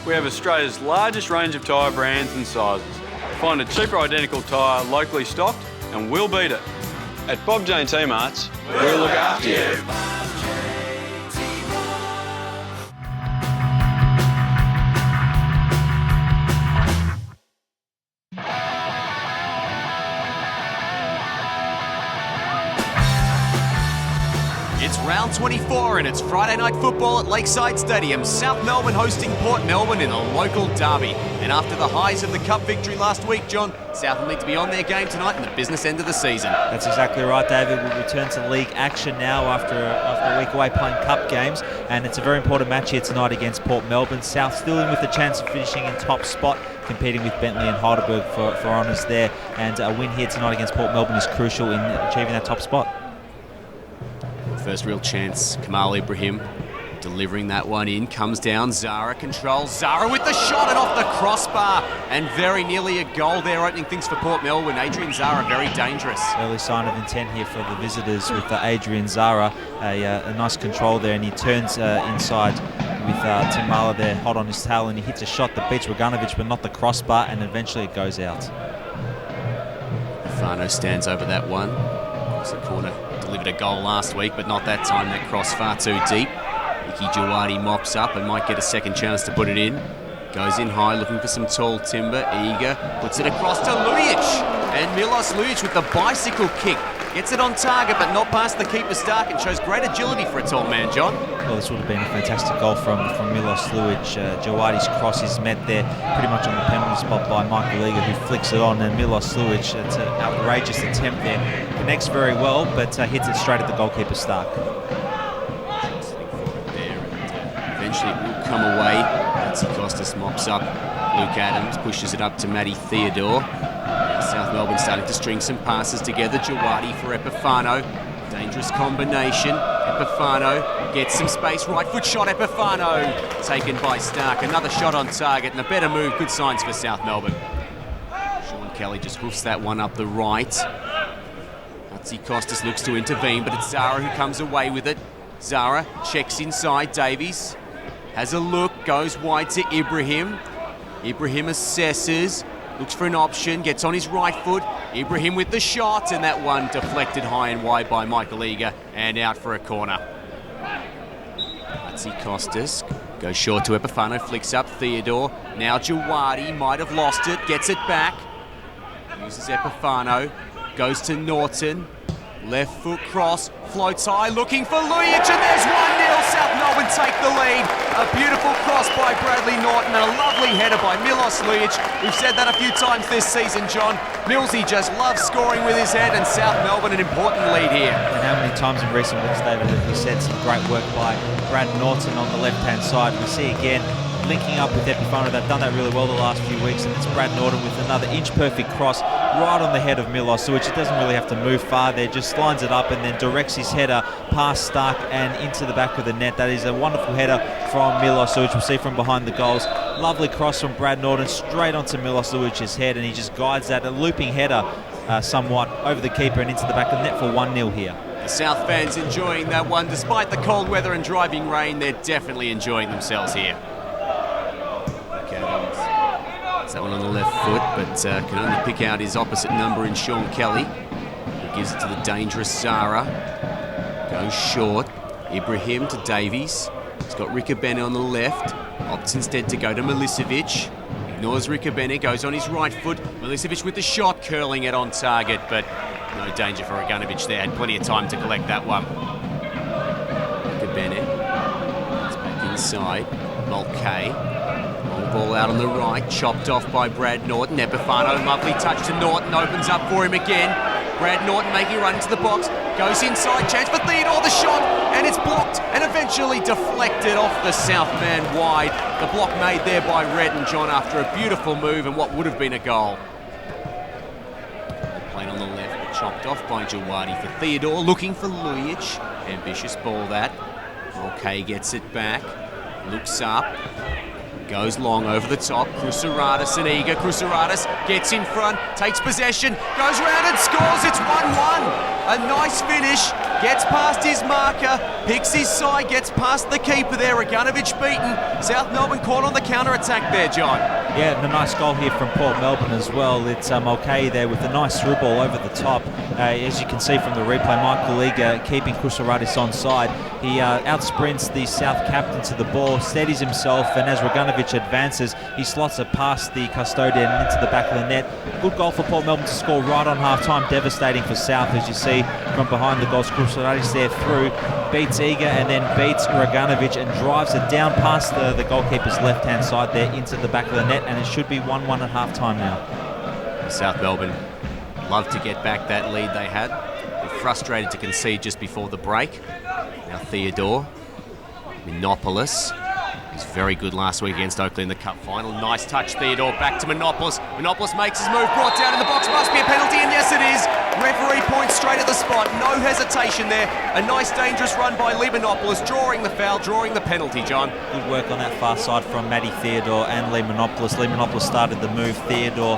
We have Australia's largest range of tyre brands and sizes. Find a cheaper identical tyre locally stocked and we'll beat it. At Bob Jane T-Marts, we'll look after you. It's round 24 and it's Friday night football at Lakeside Stadium. South Melbourne hosting Port Melbourne in a local derby. And after the highs of the cup victory last week, John, South will need to be on their game tonight in the business end of the season. That's exactly right, David. We'll return to league action now after a week away playing cup games. And it's a very important match here tonight against Port Melbourne. South still in with the chance of finishing in top spot, competing with Bentley and Heidelberg for honours there. And a win here tonight against Port Melbourne is crucial in achieving that top spot. First real chance, Kamal Ibrahim delivering that one in, comes down, Zara controls, Zara with the shot and off the crossbar, and very nearly a goal there, opening things for Port Melbourne. Adrian Zara, very dangerous. Early sign of intent here for the visitors with Adrian Zara, a nice control there, and he turns inside with Timala there, hot on his tail, and he hits a shot that beats Roganovic, but not the crossbar, and eventually it goes out. Fano stands over that one. The corner delivered a goal last week, but not that time. That cross far too deep. Iki Jawadi mops up and might get a second chance to put it in. Goes in high, looking for some tall timber. Eager puts it across to Lujic. And Milos Lujic with the bicycle kick. Gets it on target, but not past the keeper Stark, and shows great agility for a tall man, John. Well, this would have been a fantastic goal from Milos Lujic. Jawadi's cross is met there pretty much on the penalty spot by Michael Eager, who flicks it on, and Milos Lujic, it's an outrageous attempt there. Connects very well, but hits it straight at the goalkeeper Stark. Eventually it will come away. Nancy Costas mops up. Luke Adams pushes it up to Matty Theodore. South Melbourne starting to string some passes together. Jawadi for Epifano. Dangerous combination. Epifano gets some space. Right foot shot. Epifano taken by Stark. Another shot on target and a better move. Good signs for South Melbourne. Sean Kelly just hoofs that one up the right. Nancy Costas looks to intervene, but it's Zara who comes away with it. Zara checks inside. Davies has a look. Goes wide to Ibrahim. Ibrahim assesses. Looks for an option, gets on his right foot. Ibrahim with the shot, and that one deflected high and wide by Michael Eager, and out for a corner. Nancy Costas goes short to Epifano, flicks up Theodore. Now Jawadi might have lost it, gets it back. Uses Epifano, goes to Norton. Left foot cross, floats high, looking for Lujic, and there's 1-0. South Melbourne take the lead. A beautiful cross by Bradley Norton and a lovely header by Milos Lujic. We've said that a few times this season, John. Millsy just loves scoring with his head, and South Melbourne an important lead here. And how many times in recent weeks, David, have we said some great work by Brad Norton on the left-hand side. We see again linking up with Epifano. They've done that really well the last few weeks, and it's Brad Norton with another inch-perfect cross right on the head of Milos Lujic. It doesn't really have to move far there, just lines it up and then directs his header past Stark and into the back of the net. That is a wonderful header from Milos Lujic. We'll see from behind the goals. Lovely cross from Brad Norton straight onto Milos Lujic's head, and he just guides that, a looping header somewhat over the keeper and into the back of the net for 1-0 here. The South fans enjoying that one. Despite the cold weather and driving rain, they're definitely enjoying themselves here. That one on the left foot, but can only pick out his opposite number in Sean Kelly. He gives it to the dangerous Zara. Goes short. Ibrahim to Davies. He's got Ricabene on the left. Opts instead to go to Milicevic. Ignores Ricabene, goes on his right foot. Milicevic with the shot, curling it on target, but no danger for Roganovic there. Had plenty of time to collect that one. Ricabene. It's back inside. Mulcahy. Ball out on the right, chopped off by Brad Norton. Epifano, lovely touch to Norton, opens up for him again. Brad Norton making a run into the box, goes inside, chance for Theodore, the shot, and it's blocked and eventually deflected off the South man wide. The block made there by Redden, John, after a beautiful move and what would have been a goal. Playing on the left, but chopped off by Jawadi for Theodore, looking for Lujic. Ambitious ball that. Okay, gets it back, looks up. Goes long over the top, Cruceratus and Eager. Cruceratus gets in front, takes possession, goes round and scores. It's 1-1. A nice finish, gets past his marker, picks his side, gets past the keeper there. Raganovich beaten. South Melbourne caught on the counter-attack there, John. Yeah, and a nice goal here from Port Melbourne as well. It's okay there with a nice through ball over the top. As you can see from the replay, Michael Eager keeping Kusuratis on side. He outsprints the South captain to the ball, steadies himself, and as Raganovich advances, he slots it past the custodian into the back of the net. Good goal for Port Melbourne to score right on half-time. Devastating for South, as you see from behind the goals. Kusuratis there through, beats Eager and then beats Raganovich and drives it down past the goalkeeper's left-hand side there into the back of the net, and it should be 1-1 at half-time now. South Melbourne love to get back that lead they had. They're frustrated to concede just before the break. Now Theodore, Minopoulos. He's very good last week against Oakland in the Cup final. Nice touch, Theodore, back to Minopoulos. Minopoulos makes his move, brought down in the box, must be a penalty, and yes it is. Referee points straight at the spot, no hesitation there. A nice dangerous run by Lee Minopoulos, drawing the foul, drawing the penalty, John. Good work on that far side from Matty Theodore and Lee Minopoulos. Lee Minopoulos started the move, Theodore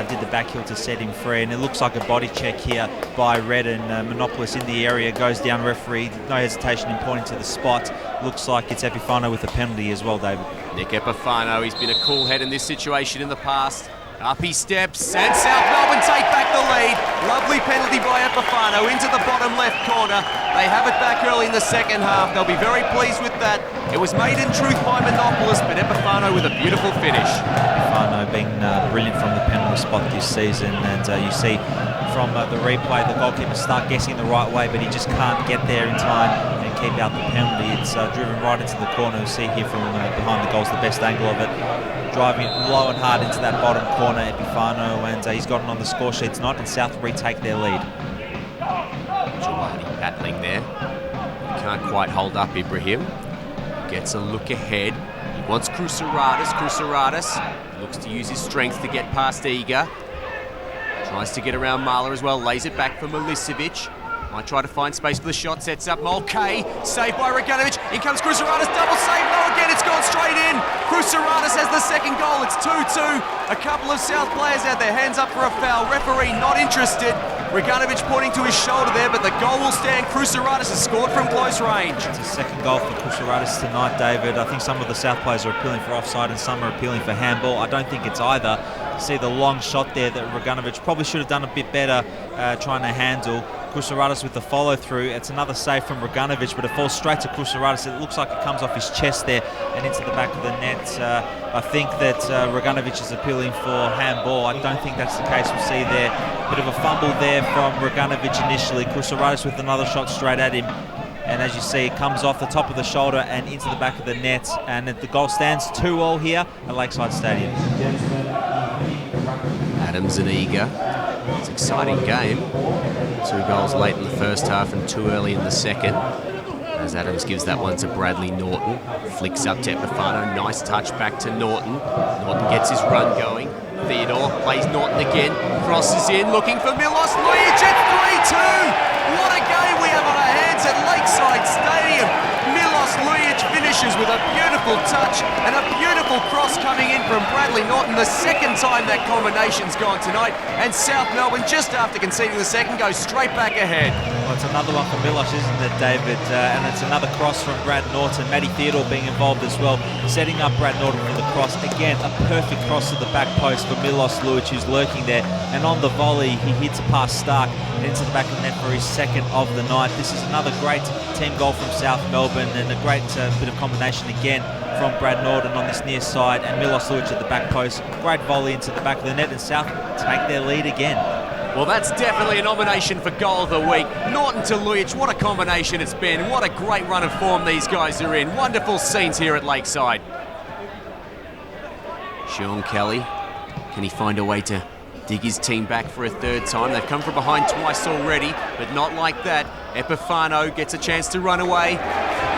did the back heel to set him free, and it looks like a body check here by Red, and Minopoulos in the area, goes down, referee, no hesitation in pointing to the spot. Looks like it's Epifano with a penalty as well, David. Nick Epifano, he's been a cool head in this situation in the past. Up he steps, and South Melbourne take back the lead. Lovely penalty by Epifano into the bottom left corner. They have it back early in the second half. They'll be very pleased with that. It was made in truth by Minopoulos, but Epifano with a beautiful finish. Epifano being brilliant from the penalty spot this season, and you see from the replay the goalkeepers start guessing the right way, but he just can't get there in time and keep out the penalty. It's driven right into the corner. You see here from behind the goals the best angle of it, driving it low and hard into that bottom corner, Epifano, and he's got it on the score sheet tonight, and South retake their lead. Giovanni battling there. Can't quite hold up Ibrahim. Gets a look ahead. He wants Kusuratis. Kusuratis looks to use his strength to get past Eager. Tries to get around Marler as well. Lays it back for Milicevic. Might try to find space for the shot. Sets up Mulcahy. Saved by Raganovich. In comes Kusuratis. Double save. No, again, it's gone straight in. Kusuratis has the second goal. It's 2-2. A couple of South players had their hands up for a foul. Referee not interested. Raganovich pointing to his shoulder there, but the goal will stand. Kusuratis has scored from close range. It's a second goal for Kusuratis tonight, David. I think some of the South players are appealing for offside and some are appealing for handball. I don't think it's either. You see the long shot there that Raganovich probably should have done a bit better trying to handle. Kusuratis with the follow-through. It's another save from Raganovich, but it falls straight to Kusuratis. It looks like it comes off his chest there and into the back of the net. I think that Raganovich is appealing for handball. I don't think that's the case. We'll see there a bit of a fumble there from Raganovich initially. Kusuratis with another shot straight at him. And as you see, it comes off the top of the shoulder and into the back of the net. And the goal stands 2-2 here at Lakeside Stadium. Adams and Eager. It's an exciting game. 2 goals late in the first half and 2 early in the second. As Adams gives that one to Bradley Norton. Flicks up to Epifano. Nice touch back to Norton. Norton gets his run going. Theodore plays Norton again. Crosses in, looking for Milos Lujic. It's 3-2. What a game we have on our hands at Lakeside Stadium. Milos Lujic finishes with a beautiful touch and a beautiful cross coming in from Bradley Norton. The second time that combination's gone tonight, and South Melbourne, just after conceding the second, goes straight back ahead. Well, it's another one for Milos, isn't it, David? And it's another cross from Brad Norton. Matty Theodore being involved as well, setting up Brad Norton for the cross. Again, a perfect cross to the back post for Milos Lujic, who's lurking there. And on the volley, he hits a pass Stark into the back of the net for his second of the night. This is another great team goal from South Melbourne, and a great bit of combination again from Brad Norton on this near side, and Milos Lujic at the back post. Great volley into the back of the net, and South take their lead again. Well, that's definitely a nomination for Goal of the Week. Norton to Lujic, what a combination it's been. What a great run of form these guys are in. Wonderful scenes here at Lakeside. Sean Kelly, can he find a way to dig his team back for a third time? They've come from behind twice already, but not like that. Epifano gets a chance to run away.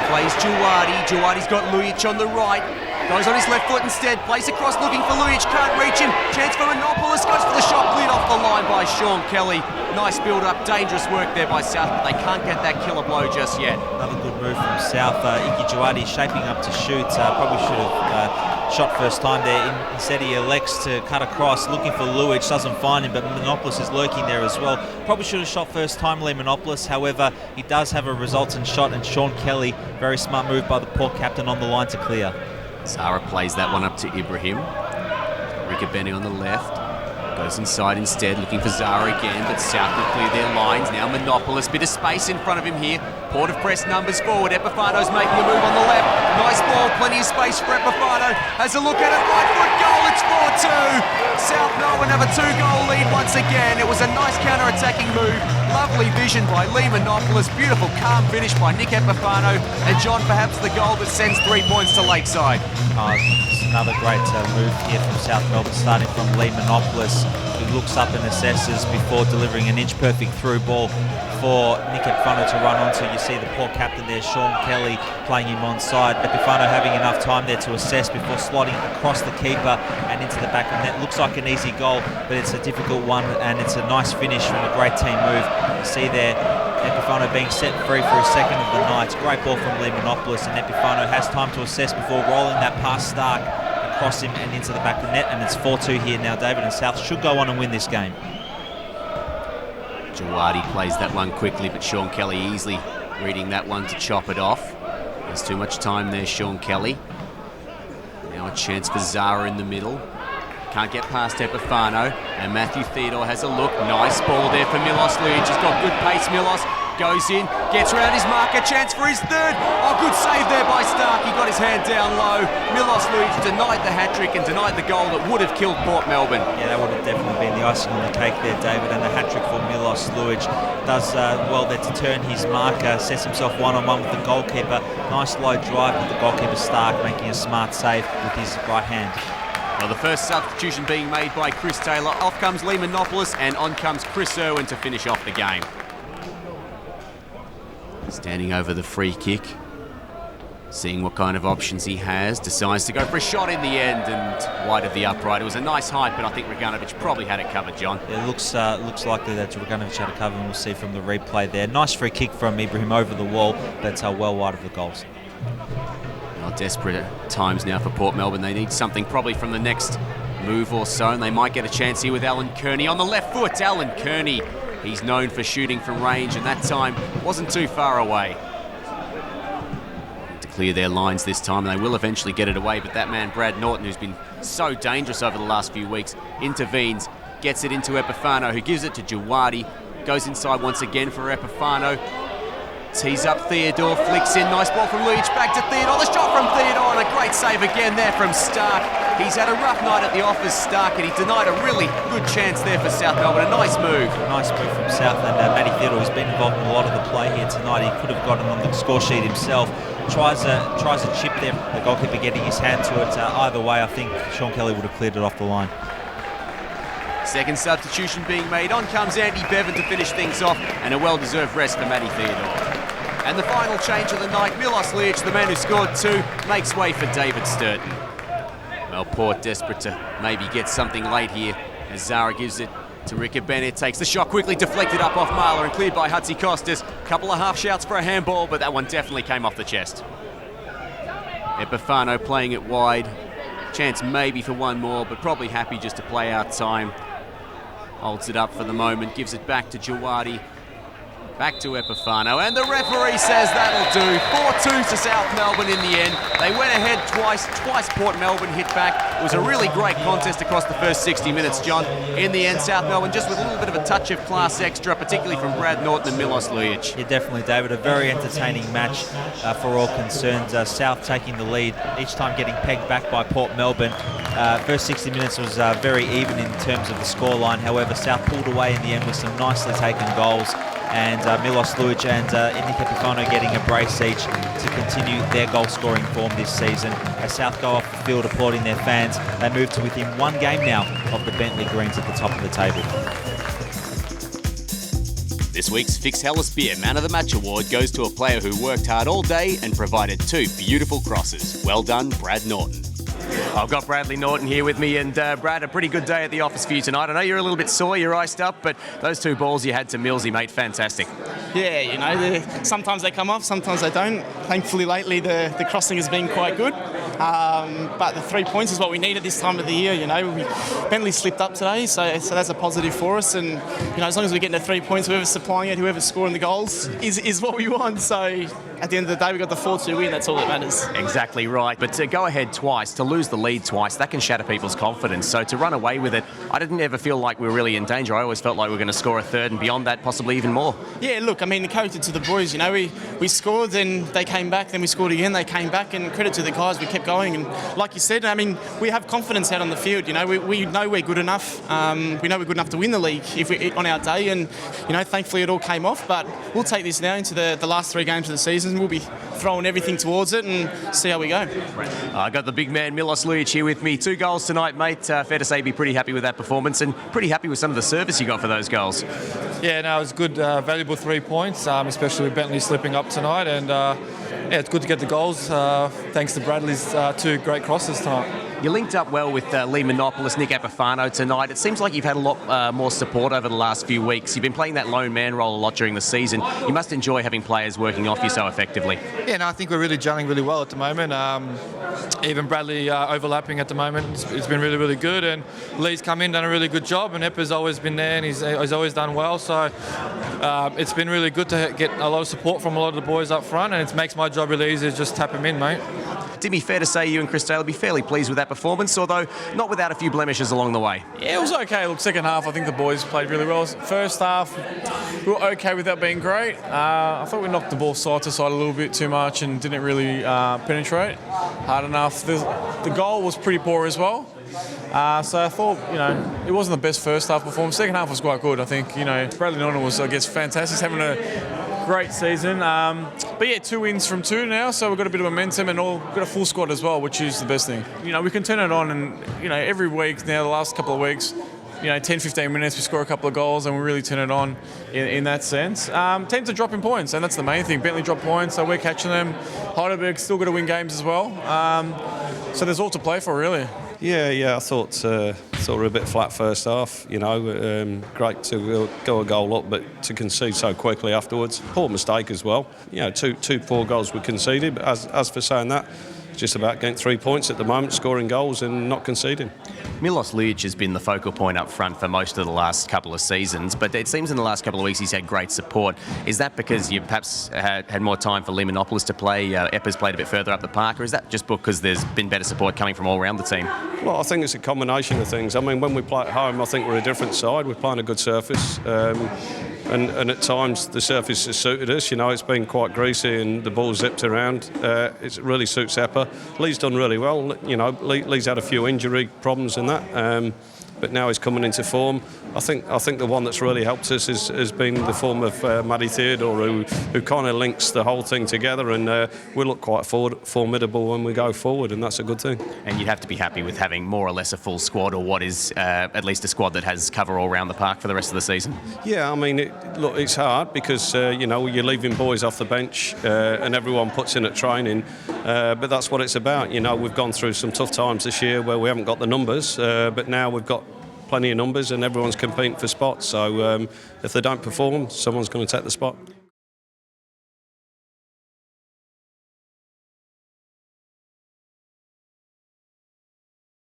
Plays Giuardi. Giuardi's got Lujic on the right. Goes on his left foot instead. Plays across looking for Lujic. Can't reach him. Chance for Minopoulos. Goes for the shot. Cleared off the line by Sean Kelly. Nice build-up. Dangerous work there by South, but they can't get that killer blow just yet. Another good move from South. Iggy Giuardi shaping up to shoot. Probably should have shot first time there. Instead he elects to cut across, looking for Luich, doesn't find him, but Monopolis is lurking there as well. Probably should have shot first time, Lee Monopolis. However, he does have a resultant shot, and Sean Kelly, very smart move by the Port captain on the line to clear. Zara plays that one up to Ibrahim. Riccobene on the left. Goes inside instead, looking for Zara again, but South will clear their lines. Now Monopolis, bit of space in front of him here. Port have pressed numbers forward. Epifano's making a move on the left. Nice ball, plenty of space for Epifano. Has a look at it, right foot goal, it's 4-2. South Melbourne have a 2-goal lead once again. It was a nice counter-attacking move. Lovely vision by Lee Monopolis. Beautiful, calm finish by Nick Epifano. And John, perhaps the goal that sends 3 points to Lakeside. It's another great move here from South Melbourne, starting from Lee Monopolis, who looks up and assesses before delivering an inch-perfect through ball for Nick Epifano to run onto. You see the Port captain there, Sean Kelly, playing him onside. Epifano having enough time there to assess before slotting across the keeper and into the back of the net. Looks like an easy goal, but it's a difficult one, and it's a nice finish from a great team move. You see there Epifano being set free for his second of the night. Great ball from Lee Monopolis, and Epifano has time to assess before rolling that past Stark across him and into the back of the net, and it's 4-2 here now, David, and South should go on and win this game. Jawadi plays that one quickly, but Sean Kelly easily reading that one to chop it off. There's too much time there, Sean Kelly. Now a chance for Zara in the middle. Can't get past Epifano, and Matthew Theodore has a look. Nice ball there for Milos Lujic. He's got good pace, Milos. Goes in, gets around his marker, chance for his third. Oh, good save there by Stark. He got his hand down low. Milos Lujic denied the hat-trick and denied the goal that would have killed Port Melbourne. Yeah, that would have definitely been the icing on the cake there, David. And the hat-trick for Milos Lujic does well there to turn his marker, sets himself one-on-one with the goalkeeper. Nice low drive with the goalkeeper Stark making a smart save with his right hand. Well, the first substitution being made by Chris Taylor. Off comes Lee Monopolis, and on comes Chris Irwin to finish off the game. Standing over the free kick, seeing what kind of options he has, decides to go for a shot in the end and wide of the upright. It was a nice height, but I think Raganovic probably had it covered, John. It looks likely that Raganovic had it covered, and we'll see from the replay there. Nice free kick from Ibrahim over the wall, but well wide of the goals. Well, desperate times now for Port Melbourne. They need something probably from the next move or so, and they might get a chance here with Alan Kearney on the left foot. Alan Kearney, he's known for shooting from range, and that time wasn't too far away. To clear their lines this time, and they will eventually get it away, but that man Brad Norton, who's been so dangerous over the last few weeks, intervenes, gets it into Epifano, who gives it to Jawadi, goes inside once again for Epifano, tees up Theodore, flicks in, nice ball from Lujic, back to Theodore, the shot from Theodore, and a great save again there from Stark. He's had a rough night at the office, Stark, and he denied a really good chance there for South Melbourne. A nice move. Nice move from South, and Matty Theodore has been involved in a lot of the play here tonight. He could have gotten on the score sheet himself. Tries a chip there, the goalkeeper getting his hand to it. Either way, I think Sean Kelly would have cleared it off the line. Second substitution being made. On comes Andy Bevan to finish things off, and a well-deserved rest for Matty Theodore. And the final change of the night, Milos Lujic, the man who scored 2, makes way for David Sturton. Well, Port desperate to maybe get something late here as Zara gives it to Riccobene. Takes the shot quickly, deflected up off Marler and cleared by Hutzy Costas. Couple of half shouts for a handball, but that one definitely came off the chest. Epifano playing it wide. Chance maybe for one more, but probably happy just to play out time. Holds it up for the moment, gives it back to Jawadi. Back to Epifano, and the referee says that'll do. 4-2 to South Melbourne in the end. They went ahead twice Port Melbourne hit back. It was a really great contest across the first 60 minutes, John. In the end, South Melbourne just with a little bit of a touch of class extra, particularly from Brad Norton and Milos Lujic. Yeah, definitely, David. A very entertaining match for all concerned. South taking the lead, each time getting pegged back by Port Melbourne. First 60 minutes was very even in terms of the scoreline. However, South pulled away in the end with some nicely taken goals. And Milos Lujic and Nick Epifano getting a brace each to continue their goal-scoring form this season. As South go off the field applauding their fans, they move to within one game now of the Bentley Greens at the top of the table. This week's Fix Hellas Beer Man of the Match award goes to a player who worked hard all day and provided 2 beautiful crosses. Well done, Brad Norton. I've got Bradley Norton here with me, and Brad, a pretty good day at the office for you tonight. I know you're a little bit sore, you're iced up, but those 2 balls you had to Millsy, mate, fantastic. Yeah, sometimes they come off, sometimes they don't. Thankfully lately the crossing has been quite good. But the 3 points is what we need at this time of the year. Bentley slipped up today, so that's a positive for us. And as long as we get into 3 points, whoever's supplying it, whoever's scoring the goals is what we want. So at the end of the day, we got the 4-2 win. That's all that matters. Exactly right. But to go ahead twice, to lose the lead twice, that can shatter people's confidence. So to run away with it, I didn't ever feel like we were really in danger. I always felt like we were going to score a third and beyond that, possibly even more. Yeah, look, the character to the boys, we scored, then they came back, then we scored again, they came back, and credit to the guys, we kept going. And like you said, we have confidence out on the field. We know we're good enough. We know we're good enough to win the league on our day, and thankfully it all came off. But we'll take this now into the last 3 games of the season. We'll be throwing everything towards it and see how we go. I got the big man Milos Lujic here with me. 2 goals tonight, mate. Fair to say, be pretty happy with that performance and pretty happy with some of the service you got for those goals. Yeah, no, it was good, valuable 3 points, especially with Bentley slipping up tonight. And it's good to get the goals, thanks to Bradley's 2 great crosses tonight. You linked up well with Lee Monopolis, Nick Epifano tonight. It seems like you've had a lot more support over the last few weeks. You've been playing that lone man role a lot during the season. You must enjoy having players working off you so effectively. Yeah, no, I think we're really gelling really well at the moment. Even Bradley overlapping at the moment, it's been really, really good. And Lee's come in, done a really good job, and Epa's always been there, and he's always done well. So it's been really good to get a lot of support from a lot of the boys up front, and it makes my job really easy to just tap him in, mate. Timmy, fair to say you and Chris Taylor be fairly pleased with that performance, although not without a few blemishes along the way. Yeah, it was okay. Look, second half, I think the boys played really well. First half, we were okay without being great. I thought we knocked the ball side to side a little bit too much and didn't really penetrate hard enough. The goal was pretty poor as well. So I thought, it wasn't the best first half performance. Second half was quite good. I think, Bradley Norton was, fantastic. He's having a great season. But yeah, 2 wins from 2 now, so we've got a bit of momentum and got a full squad as well, which is the best thing. We can turn it on and, every week now, the last couple of weeks, 10-15 minutes, we score a couple of goals and we really turn it on in that sense. Teams are dropping points, and that's the main thing. Bentley dropped points, so we're catching them. Heidelberg's still got to win games as well. So there's all to play for, really. Yeah, I thought we were a bit flat first half. Great to go a goal up, but to concede so quickly afterwards. Poor mistake as well. Two poor goals were conceded. But as for saying that, just about getting 3 points at the moment, scoring goals and not conceding. Milos Lujic has been the focal point up front for most of the last couple of seasons, but it seems in the last couple of weeks he's had great support. Is that because you perhaps had more time for Lee Monopolis to play, Epa's played a bit further up the park, or is that just because there's been better support coming from all around the team? Well, I think it's a combination of things. When we play at home, I think we're a different side. We're playing a good surface. And at times the surface has suited us. It's been quite greasy and the ball zipped around. It really suits Epa. Lee's done really well. Lee's had a few injury problems and that. But now he's coming into form. I think the one that's really helped us has been the form of Matty Theodore, who kind of links the whole thing together, and we look quite formidable when we go forward, and that's a good thing. And you'd have to be happy with having more or less a full squad, or what is at least a squad that has cover all around the park for the rest of the season. Yeah, it's hard because you're leaving boys off the bench and everyone puts in at training, but that's what it's about. We've gone through some tough times this year where we haven't got the numbers, but now we've got plenty of numbers and everyone's competing for spots. So if they don't perform, someone's going to take the spot.